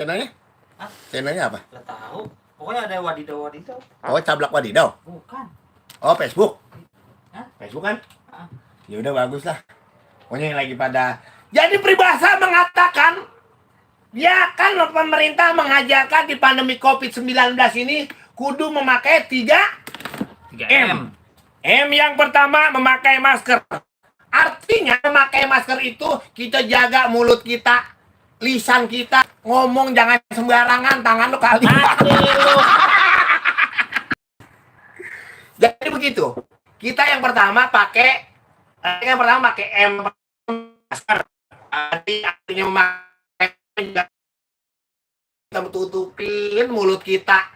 Channelnya? Hah? Channelnya apa? Nggak tahu. Pokoknya ada wadidaw. Oh, Cablak Wadidaw. Bukan. Oh, Facebook. Hah? Facebook kan? Hah? Ya udah bagus lah. Pokoknya yang lagi pada. Jadi peribahasa mengatakan, ya kan pemerintah mengajarkan di pandemi COVID-19 ini kudu memakai 3M. M yang pertama memakai masker. Artinya memakai masker itu kita jaga mulut kita, lisan kita, ngomong jangan sembarangan, tangan lu kali. Jadi begitu. Kita yang pertama pakai M masker. Artinya memakai kita tutupin mulut kita.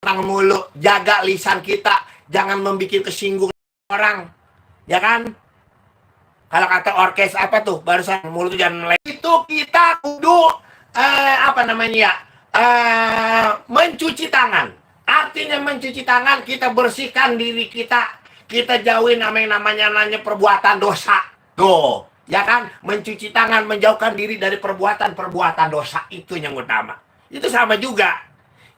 Mulu, jaga lisan kita, jangan membuat kesinggung orang, ya kan? Kalau kata orkes apa tuh barusan, mulut jangan melek. Itu kita kudu mencuci tangan. Artinya mencuci tangan, kita bersihkan diri kita, kita jauhin namanya perbuatan dosa. Tuh, ya kan? Mencuci tangan, menjauhkan diri dari perbuatan dosa, itu yang utama. Itu sama juga.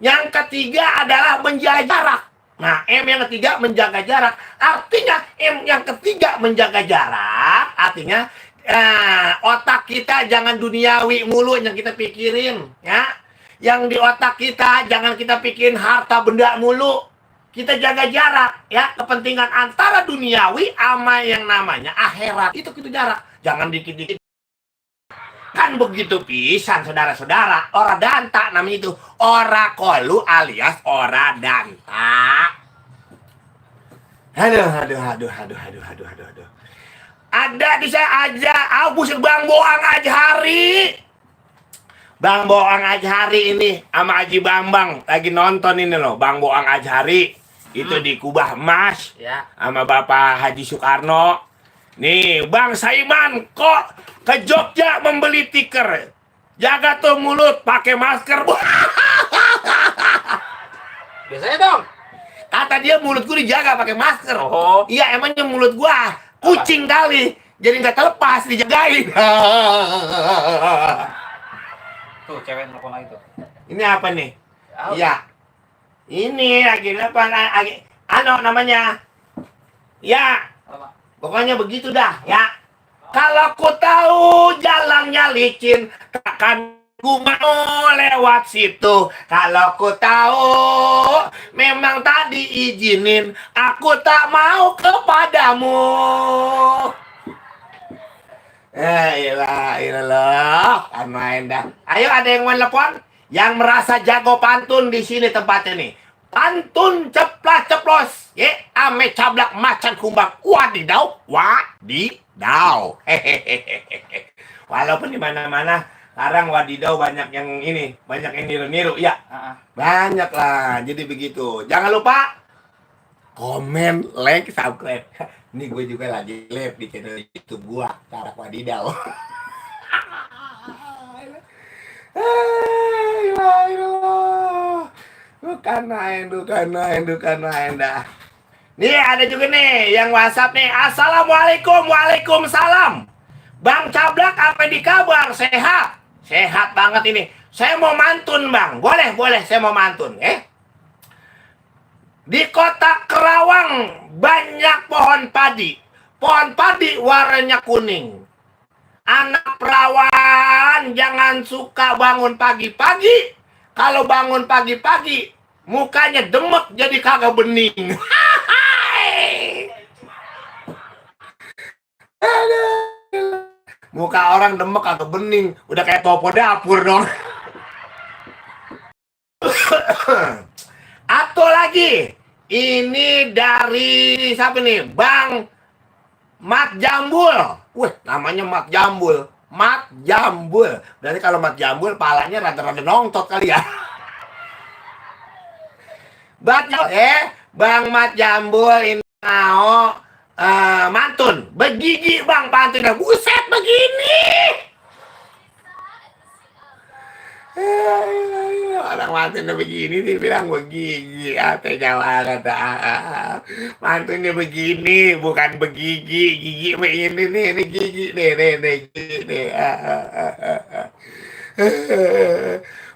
Yang ketiga adalah menjaga jarak. Nah, M yang ketiga menjaga jarak. Artinya M yang ketiga menjaga jarak. Artinya otak kita jangan duniawi mulu yang kita pikirin, ya. Yang di otak kita jangan kita pikirin harta benda mulu. Kita jaga jarak, ya. Kepentingan antara duniawi sama yang namanya akhirat. Itu jarak. Jangan dikit-dikit. Kan begitu pisan, saudara-saudara. Ora danta namanya itu. Ora kolu alias ora danta. Aduh. Ada di saya aja. Buset, Bang Boang aja hari. Bang Boang aja hari ini sama Haji Bambang lagi nonton ini loh. Bang Boang aja hari itu di Kubah Emas, ya, sama Bapak Haji Soekarno. Nih, Bang Saiman kok ke Jogja membeli tiker. Jaga tuh mulut, pakai masker. Biasanya dong. Kata dia mulutku dijaga pakai masker. Oh. Iya, emangnya mulut gua kucing kali. Jadi nggak terlepas, dijagain. Tuh, cewek nelfon lagi tuh. Ini apa nih? Iya. Ini lagi apa? Namanya. Ya. Pokoknya begitu dah, ya. Kalau ku tahu jalannya licin, takkan ku mau lewat situ. Kalau ku tahu memang tadi izinin, aku tak mau kepadamu. Iyalah, kan main dah. Ayo, ada yang mau telepon? Yang merasa jago pantun di sini tempatnya nih. Pantun ceplas-ceplos, ya, ame cablak macan kumbang. Wadidaw. Hehehe. Walaupun di mana-mana sekarang wadidaw banyak yang niru-niru, ya. Banyak lah. Jadi begitu. Jangan lupa komen, like, subscribe. Ini gue juga lagi live di channel YouTube gua, Tarak Wadidaw. Dukan main dah. Nih ada juga nih yang WhatsApp nih. Assalamualaikum, waalaikumsalam. Bang Cablak, apa di kabar? Sehat? Sehat banget ini. Saya mau mantun, Bang. Boleh, saya mau mantun, Di kota Kerawang banyak pohon padi. Pohon padi warnanya kuning. Anak perawan jangan suka bangun pagi-pagi. Kalau bangun pagi-pagi, mukanya demek jadi kagak bening. Muka orang demek kagak bening, udah kayak topo dapur dong. Atau lagi, ini dari siapa nih? Bang Mat Jambul. Wih, namanya Mat Jambul. Mat Jambul. Berarti kalau Mat Jambul, palanya rada-rada nongtot kali ya. Bang Mat Jambul ini mau mantun. Begigi, Bang, pantunnya. Buset, begini. Orang mantunnya begini dibilang begigi. Jawa kata mantunnya begini, bukan begigi. Gigi ini gigi nih gigi nih.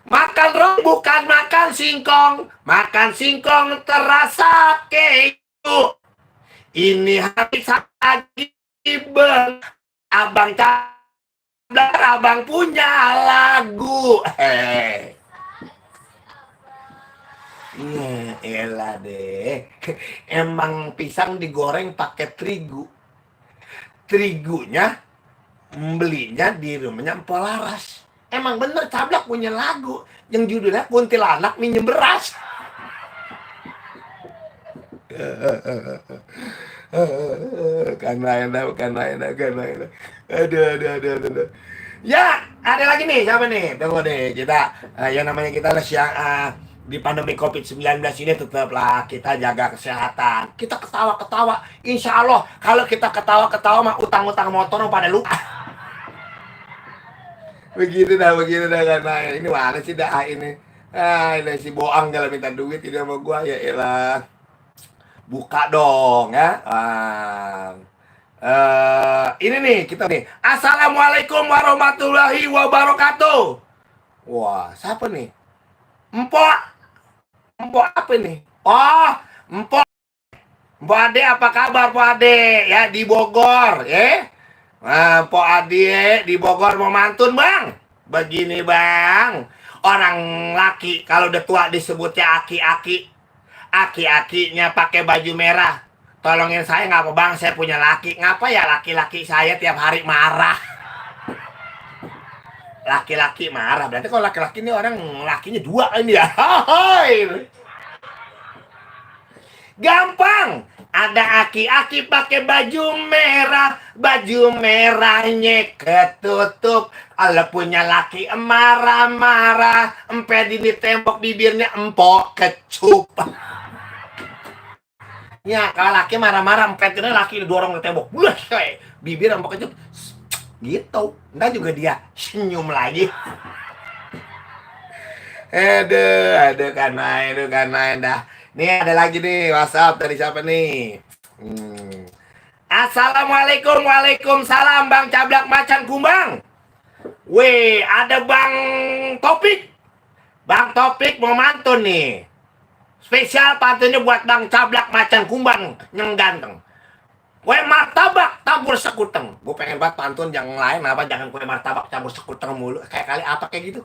Makan rong bukan makan singkong. Makan singkong terasa keju. Ini hati lagi abang Cablak, abang punya lagu. Elah deh. Emang pisang digoreng pakai terigu. Terigunya belinya di rumahnya Empok Laras. Emang bener Cablak punya lagu yang judulnya Kuntilanak Minjem Beras. Karena enak. Aduh. Ya, ada lagi nih, siapa nih? Tunggu nih, kita yang namanya kita siang di pandemi COVID-19 ini tetaplah kita jaga kesehatan. Kita ketawa-ketawa. Insya Allah, kalau kita ketawa-ketawa mah utang-utang motor pada lupa. Begitu dah karena ini mana sih dah ini. Ini si Boang kalau minta duit ini sama gua ya elah. Buka dong ya. Ini nih kita nih. Assalamualaikum warahmatullahi wabarakatuh. Wah, siapa nih? Empok apa nih? Oh, Empok Ade, apa kabar Pak Ade? Ya di Bogor, ya. Nah, Pak Ade di Bogor mau mantun bang. Begini bang, orang laki kalau udah tua disebutnya aki-aki. Aki-akinya pakai baju merah. Tolongin saya nggak apa bang, saya punya laki. Ngapa ya laki-laki saya tiap hari marah? Laki-laki marah, berarti kalau laki-laki ini orang lakinya dua ini ya. Gampang. Ada aki-aki pakai baju merahnya ketutup. Kalau punya laki marah-marah, empe di tembok bibirnya empok kecup. Ya, kalau laki marah-marah, empetnya laki dorong ke tembok. Bibir empok kecup. Gitu. Ntar juga dia senyum lagi. Aduh karena dah. Nih ada lagi nih WhatsApp dari siapa nih? Assalamualaikum, waalaikumsalam Bang Cablak Macan Kumbang. Weh, ada Bang Topik. Bang Topik mau mantun nih. Spesial pantunnya buat Bang Cablak Macan Kumbang yang ganteng. Kue martabak campur sekuteng. Gue pengen banget pantun yang lain, apa jangan kue martabak campur sekuteng mulu. Kayak kali apa kayak gitu.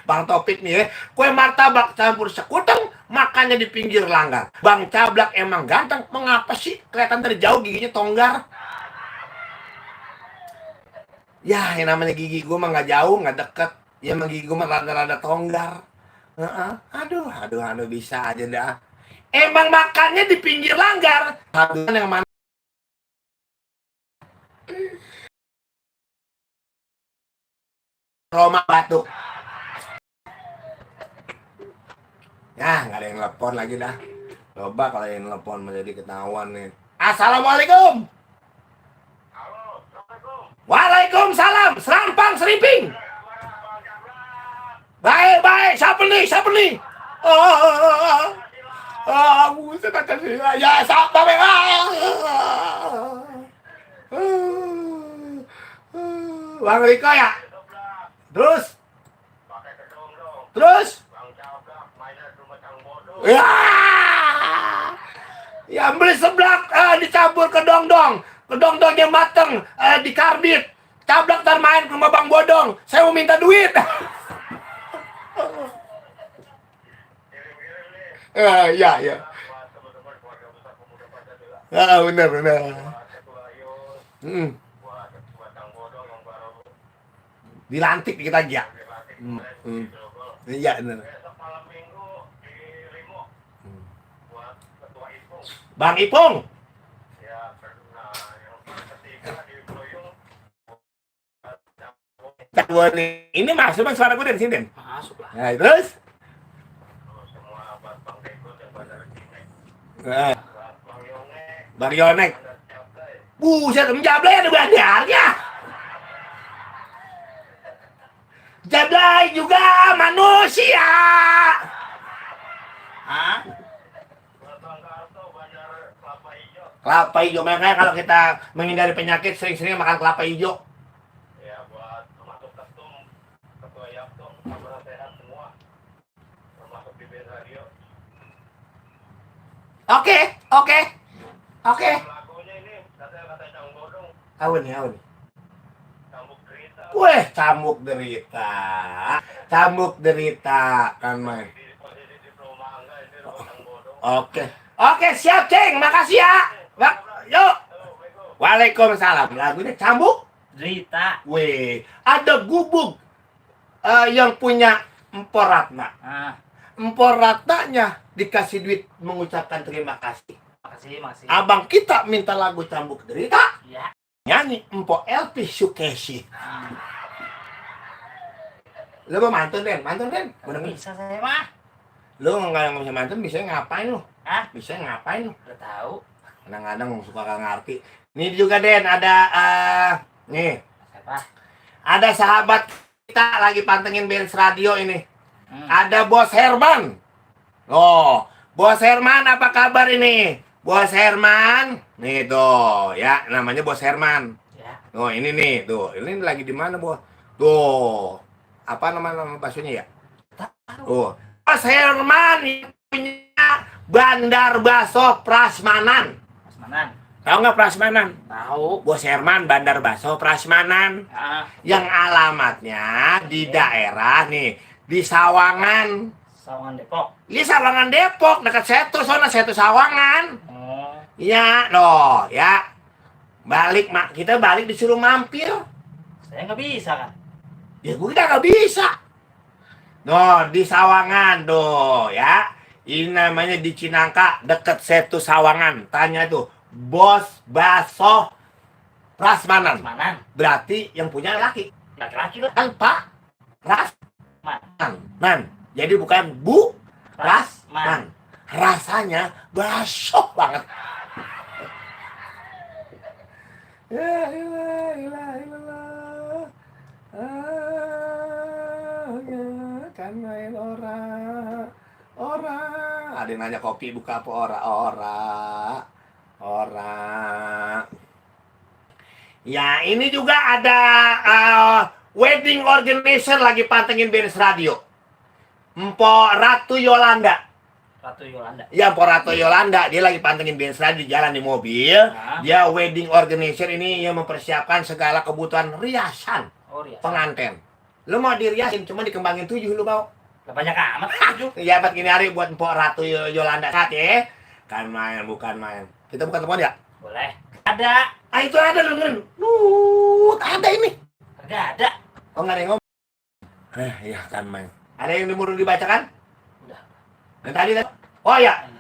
Bang Topik nih ya. Kue martabak campur sekuteng, makannya di pinggir langgar. Bang Cablak emang ganteng. Mengapa sih kelihatan dari jauh giginya tonggar? Ya, yang namanya gigi gue mah nggak jauh, nggak deket. Ya emang gigi gue mah rada-rada tonggar. Aduh, bisa aja dah. Emang makannya di pinggir langgar. Hadusan yang mana? Roma Batu. Ya, nggak ada yang telepon lagi dah. Coba kalau yang telepon menjadi ketahuan nih. Assalamualaikum. Halo, Assalamualaikum. Waalaikumsalam. Serampang seriping. Baik. Siapa nih? Buset aja sih. Ya, siapa Bang Riko ya? Terus? Pakai kedong dong. Terus? Bang Cablak mainnya cuma tang bodoh. Ya beli seblak dicampur ke dong-dong. Kedong-dongnya mateng dikarbit. Cablak ntar main ke rumah Bang Bodong. Saya mau minta duit. Ya. Buat teman-teman keluarga besar pemuda Pancasila. Benar. Buat Ketua Ayun, buat Ketua Tang Bodoh yang baru Dilantik kita aja. dilatih Hmm. di Grogol. Iya benar. Besok malam minggu di Limo buat Ketua Ipung. Bang Ipung. Ya, nah yang ketiga di Bloyong. Gua nih. Ini masuk Bang suara gue dari sini, Den. Masuk lah. Nah, terus? Semua buat Bang Dekut yang Bandar Cimek. Nah, Buat Bang Yonge. Bang Yonek. Bandar Cablay. Buset, menjablay ada bandarnya. Jablay juga manusia. Hah? Buat Bang Karto Bandar Kelapa Hijau. Kelapa hijau, makanya kalau kita menghindari penyakit sering-sering makan kelapa hijau. Ya buat termasuk ketum kabar sehat semua, termasuk di BN Radio. Oke. Lagunya ini kata Cang Bodong, Apa nih? cambuk cerita. Weh, cambuk derita kan main. Di posisi di Pulau Mangga ini rumah Cang Bodong. Oke, siap Ceng, makasih ya. Yuk. Waalaikumsalam. Lagunya cambuk. Cerita. Weh, ada gubuk yang punya Empor Ratna. Empor Ratnanya dikasih duit mengucapkan terima kasih. Makasih. Abang kita minta lagu cambuk derita. Ya. Nyanyi Empo Elpi Sukeshi. Lu mau mantun Den? Nggak bisa saya mah. Lu nggak bisa mantun, bisa ngapain lu? Hah? Bisa ngapain lu? Udah tahu. Kadang-kadang suka gak ngerti. Ini juga Den, ada nih, Siapa? ada sahabat kita lagi pantengin Benz Radio ini. Ada. Ada Bos Herman. Oh, Bos Herman apa kabar ini? Bos Herman. Nih tuh, ya namanya Bos Herman. Ya. Oh, ini nih, tuh. Ini lagi di mana, Bos? Tuh. Apa nama baksonya ya? Tuh. Bos Herman yang punya Bandar Baso Prasmanan. Prasmanan. Tahu nggak Prasmanan? Tahu. Bos Herman Bandar Baso Prasmanan. Yang alamatnya di daerah nih, di Sawangan. Sawangan Depok. Di Sawangan Depok, dekat Setu, sono Setu Sawangan. Oh. Ya, loh, ya. Kita balik disuruh mampir. Saya nggak bisa kan? Ya gue nggak bisa. No, di Sawangan tuh ya. Ini namanya di Cinangka deket Setu Sawangan. Tanya tuh, Bos Baso Prasmanan. Prasmanan. Berarti yang punya laki. Laki-laki lah. Kan Pak Man. Prasmanan. Jadi bukan Bu Prasman. Rasanya basok banget. Ya ilah. Kan main ora. Ada yang nanya kopi buka apa ora. Ya ini juga ada wedding organizer lagi pantengin Benz Radio. Empo Ratu Yolanda. Ya, Empo Ratu Yolanda, dia lagi pantengin Benz Radio di jalan di mobil. Dia wedding organizer ini yang mempersiapkan segala kebutuhan riasan Oh, iya. pengantin. Lu mau diriasin, cuma dikembangin 7 lu mau. Gak banyak amat. Tujuh. Ya, buat gini hari buat Empo Ratu Yolanda saat ya. Kan main, bukan main. Kita bukan telepon ya? Boleh. Ada. Ah, itu ada dengerin. Ada ini. Gak ada. Oh, nggak ada yang ngomong. Iya kan main. Ada yang mau dibacakan? Udah. Dan tadi. Oh ya.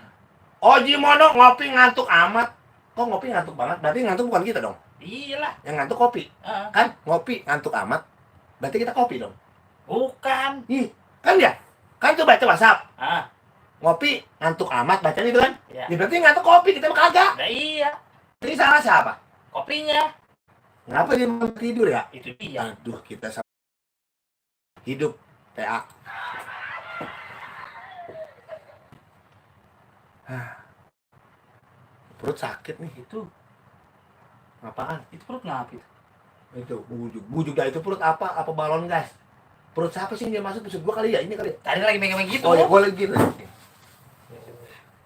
Oji Mono ngopi ngantuk amat. Kok ngopi ngantuk banget? Berarti ngantuk bukan kita dong. Iyalah. Yang ngantuk kopi. Ah. Kan ngopi ngantuk amat. Berarti kita kopi dong. Bukan. Ih, kan ya? Kan tuh baca WhatsApp. Ah. Ngopi ngantuk amat bacanya itu kan? Ya. Ya berarti ngantuk kopi, kita mah kagak. Nah, iya. Jadi salah siapa? Kopinya. Kenapa dia mau tidur ya? Itu dia. Aduh, kita sama hidup PA. Perut sakit nih. Itu. Apaan? Itu perut ngapit. Itu bujuk dah itu perut apa balon gas. Perut siapa sih yang dia masuk pusat gua kali ya, ini kali. Tadi lagi megang gitu. Oh ya gua lagi gitu.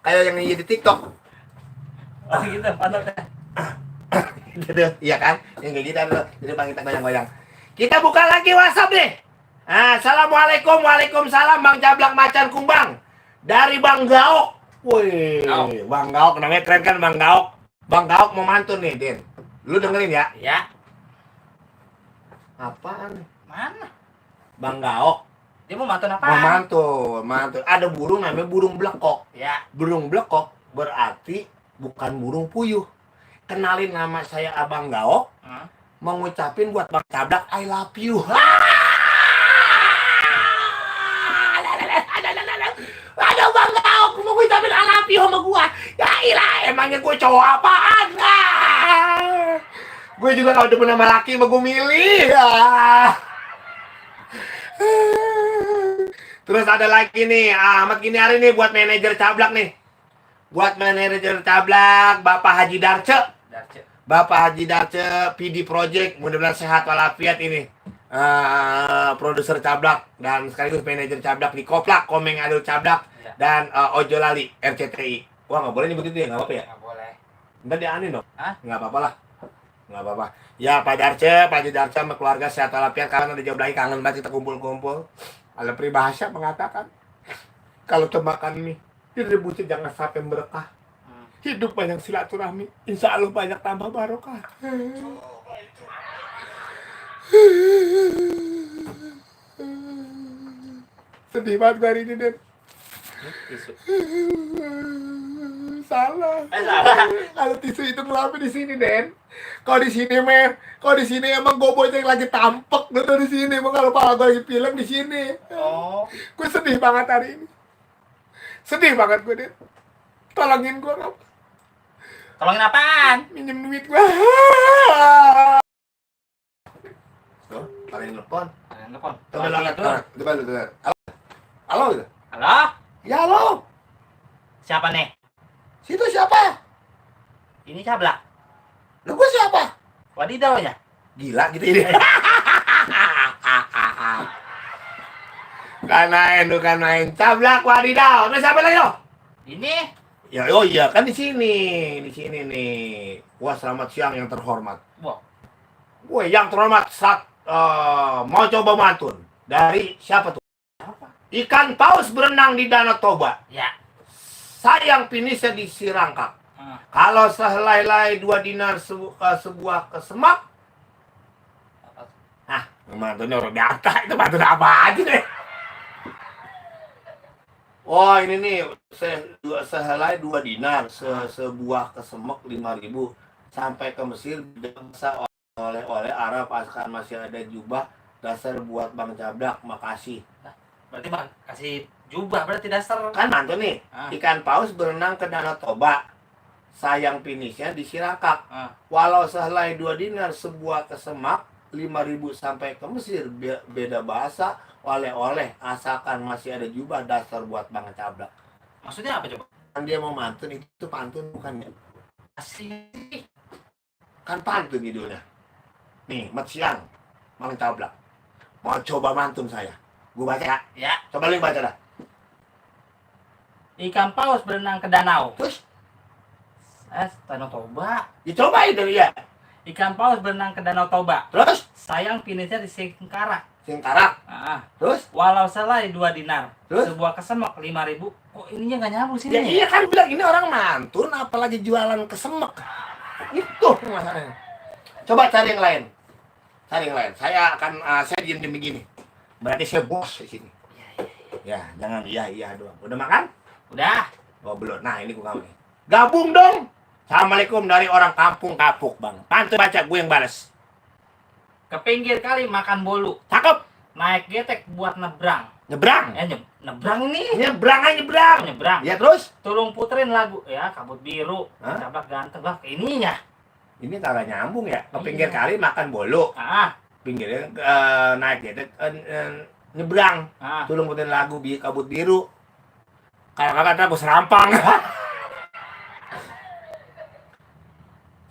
Kayak yang di TikTok. Oh gitu, pantatnya. Gitu, iya kan? Yang kayak gitu ada jadi bang kita goyang-goyang. Kita buka lagi WhatsApp nih. Assalamualaikum, waalaikumsalam Bang Jablak Macan Kumbang. Dari Bang Gaok. Wih, Bang Gaok namanya keren kan Bang Gaok. Bang Gaok mau mantun nih, Din. Lu dengerin ya? Ya. Apaan? Mana? Bang Gaok. Dia mau mantun apa? Mau mantun. Ada burung namanya burung blekok. Ya. Burung blekok berarti bukan burung puyuh. Kenalin nama saya Abang Gaok. Mau ngucapin buat Bang Jablak I love you. Ada Bang Gaok mau ngucapin I love you sama gua. Ya ilah, emangnya gua cowok apaan? Gue juga kalau demen sama laki mah gua milih. Terus ada lagi nih, Ahmad gini hari nih buat manajer Cablak nih. Buat manajer Cablak, Bapak Haji Darce. Bapak Haji Darce, PD Project, mudah-mudahan sehat walafiat ini. produser Cablak dan sekaligus manajer Cablak di Koplak, Komeng Adul Cablak Ya. dan Ojo Lali RCTI. Wah, nggak boleh nyebut itu ya, nggak apa-apa ya? Nggak boleh. Ntar dianin dong. Hah? Nggak apa-apa lah. Nggak apa-apa. Ya, Pak Darce sama keluarga sehat walafiat. Karena udah jauh lagi kangen banget kita kumpul-kumpul. Kalau peribahasa mengatakan, kalau makan mie, direbusnya jangan sampai berkah. Hidup banyak silaturahmi, insya Allah banyak tambah barokah. Sedih banget gue hari ini, Den. Tisu. Salah. Salah. Kalau tisu itu ngelapin di sini, Den. Kalau di sini emang gue boceng lagi tampek gitu di sini. Emang kalau pala gue lagi film di sini. Oh. Gue sedih banget hari ini. Sedih banget gue, Den. Tolongin gue, apa? Tolongin apaan? Minjem duit gue. Tuh, ada yang telepon. Telepon. Coba lu angkat. Coba lu dengar. Halo gitu. Halo? Ya halo. Siapa nih? Situ siapa? Ini Cablak. Lu gue siapa? Wadidaw ya? Gila gitu ini. Kan main Cablak wadidaw. Nah, siapa lagi lo? Ini? Ya, oh iya kan di sini nih. Wah, selamat siang yang terhormat. Wah. Gue yang terhormat saat mau coba mantun dari siapa tuh? Ikan paus berenang di Danau Toba. Ya. Sayang finishnya di Sirangkap. Kalau sehelai-helai 2 dinar sebuah kesemak. Mantunnya orang biasa. Itu mantun apa aja deh. Oh ini nih sehelai 2 dinar sebuah kesemek 5.000 sampai ke Mesir bisa oleh Arab asalkan masih ada jubah dasar buat Bang Cablak, makasih. Berarti Bang kasih jubah berarti dasar. Kan mantun nih, ikan paus berenang ke Danau Toba. Sayang finishnya di Sirakak. Walau sehelai 2 dinar sebuah kesemak 5.000 sampai ke Mesir beda bahasa oleh-oleh asalkan masih ada jubah dasar buat Bang Cablak. Maksudnya apa coba? Kan dia mau mantun itu pantun bukan ya? Asik. Kan pantun judulnya. Nih, mat siang Bang Cablak. Mau coba mantun saya. Gue baca ya. Ya. Coba lu yang baca dah. Ikan paus berenang ke danau. Terus? Danau Toba. Dicoba itu ya. Ikan paus berenang ke Danau Toba. Terus? Sayang finishnya di Singkarak. Singkarak. Terus? Walau selai 2 dinar. Terus? Sebuah kesemek 5.000. Kok ininya nggak nyambung sih? Ya iya kan bilang ini orang mantun apalagi jualan kesemek. Itu masalahnya. Coba cari yang lain. Cari yang lain. Saya akan saya diem begini. Berarti saya bos di sini. Ya, jangan iya doang. Udah makan? Udah. Oh belum. Nah ini gue kamu nih. Gabung dong. Assalamualaikum dari orang kampung kapuk bang. Pantun baca gue yang balas. Ke pinggir kali makan bolu. Cakep. Naik getek buat nebrang. Nyebrang. Nebrang ini. Nyebrang aja nyebrang. Nyebrang. Ya terus? Tulung puterin lagu. Ya kabut biru. Hah? Cablak ganteng lah. Ininya. Ini kagak nyambung ya. Ke pinggir Iya. kali makan bolu. Pinggirnya naik getek nyebrang. Tulung puterin lagu kabut biru. Kalau kagak aku serampang.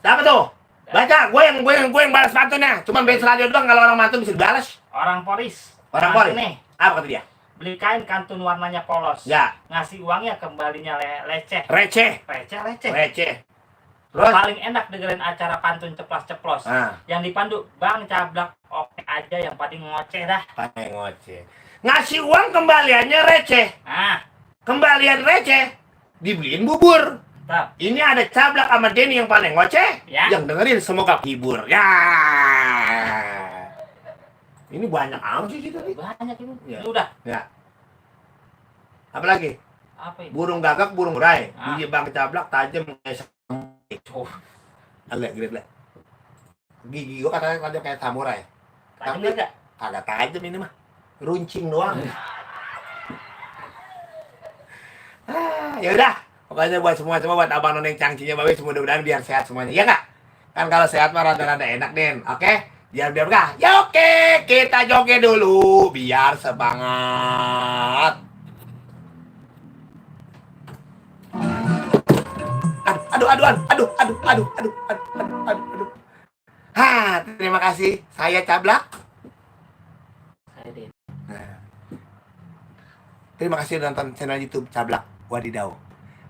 Siapa tuh? Baca, gue yang balas pantunnya. Cuman base radio doang kalau orang mantun bisa dibalas. Orang Poris. Orang Mantun Poris? Nih. Apa kata dia? Beli kain kantun warnanya polos. Ya. Ngasih uangnya kembalinya leceh. Receh. Terus? Paling enak dengerin acara pantun ceplos-ceplos. Yang dipandu Bang Cablak oke aja yang paling ngoceh dah. Pakai ngoceh. Ngasih uang kembaliannya receh. Kembalian receh. Dibeliin bubur. Ini ada Cablak sama Denny yang paling ngoceh. Ya. Yang dengerin semoga hibur. Ya. Ini banyak amat sih gitu. Banyak ini. Ya. Ini udah. Ya. Apa lagi? Apa ini? Burung gagak, burung urai. Gigi Bang Cablak tajam kayak agak gede lah. Gigi gua katanya tajam kayak samurai. Tajam Tapi enggak? kagak tajam ini mah. Runcing doang. Ya udah. Pokoknya buat semua buat abang noneng cangcinya babe mudah-mudahan biar sehat semuanya. Iya enggak? Kan kalau sehat mah rada-rada enak, Den. Oke? Biar enggak? Ya oke, kita joget dulu biar semangat. Aduh. Terima kasih. Saya Cablak. Terima kasih udah nonton channel YouTube Cablak Wadidau.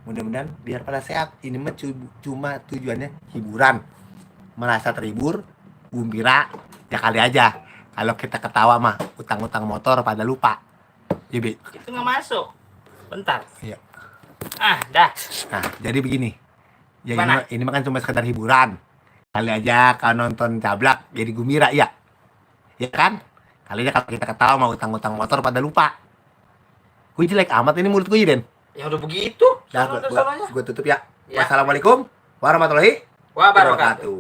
Mudah-mudahan biar pada sehat. Ini mah cuma tujuannya hiburan. Merasa terhibur, gembira, ya kali aja. Kalau kita ketawa mah utang-utang motor pada lupa. Ya, Bi. Itu nggak masuk. Bentar. Iya. Dah. Nah, jadi begini. Ya Mana? ini mah kan cuma sekedar hiburan. Kali aja kalau nonton Cablak jadi gembira ya. Ya kan? Kali aja kalau kita ketawa mau utang-utang motor pada lupa. Gue jelek amat ini mulut gue, Den. Ya udah begitu. Dah, Sono, sononya. gue tutup ya. Ya. Wassalamualaikum warahmatullahi Wabarakatuh. wabarakatuh.